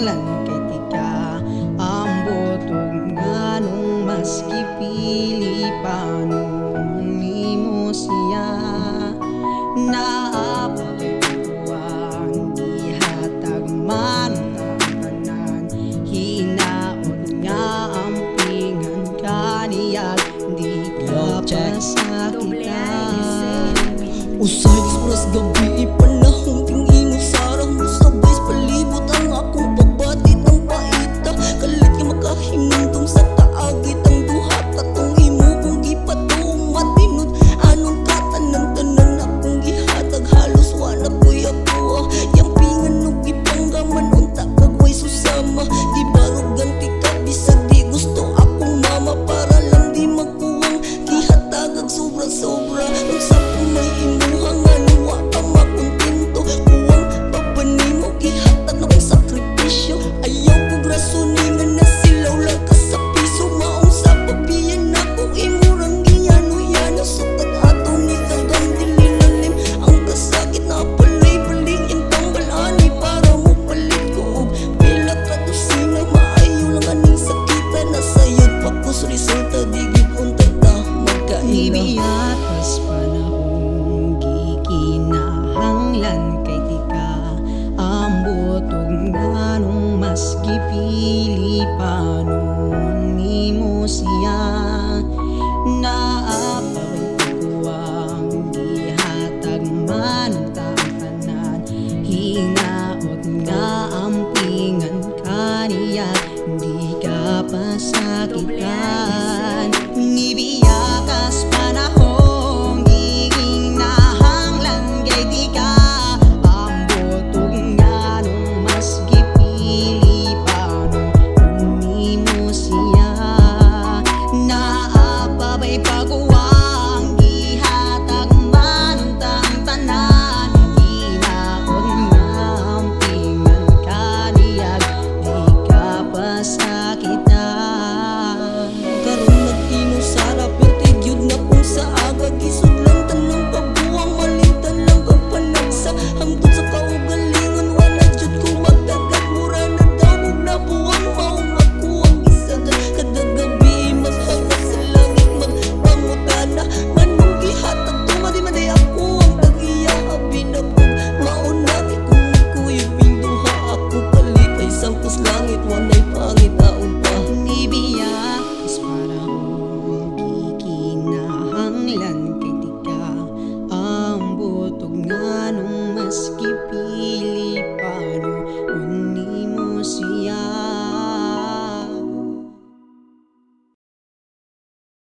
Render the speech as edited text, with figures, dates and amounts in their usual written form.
kinahanglan kay tika ambot ug nganong maski pili panon nimo siya naapagkuwang gihatag man ang tanan hinaot nga ampingan kaniyag di ka pasakitan usay oras gabi panahon tingin sarang mo sabay palibot ang akong pagbatit ng paita kalit nga makahimundong sa kaagit ang duha katong imo kong gipatong matinod anong katanan-tanan akong gihatag halos wala ko'y apuha yampingan og gipanggaman unta kagway susama di barog ganti ka bisag di gusto akong mama para lang di magkuwang gihatag ag sobra-sobra unsa kung may imuhang ano wa ka makontento kuwang papanimo gihatag na kong sakripisyo ayaw kong rasuningan na silaw lang ka sa piso maong sa pabiyan ako imurang giyano-yano sutag ato ni tagang dililalim ang kasakit na palay baling yung tanggal-ani para mo palit ko og pila ka dosina maayo lang aning sakita na sayod pa kus resulta digig untay ta magkaila Ibiyatas panahong gikinahanglan kay tika ambot ug nganong mas gipili panon nimo siya naapagkuwang gihatag man ang tanan hinaot nga ampingan kaniya di ka pasakitan Ibiyakas panahong gikinahanglan kay tika ambot ug nganong mas gipili panon nimo siya naapabay pagkuwang gihatag man ang tanan hinaot nga ampingan kaniyag di ka pasakitan karon nag-inusara perti gyud na kung sa aga gisudlan tanang pagbuwang malintan lang ang panagsa hangtod sa kaugalingon wala jud ko magdagat mura na dawog na buwang maong ako ang isagan kada gabi maghanap sa langit magpangutana manong gihatag tumadi maday ako ang tagiya binabog mauna kay kung magkuyog ming duha ako kalipay sangkos langit wanay pangit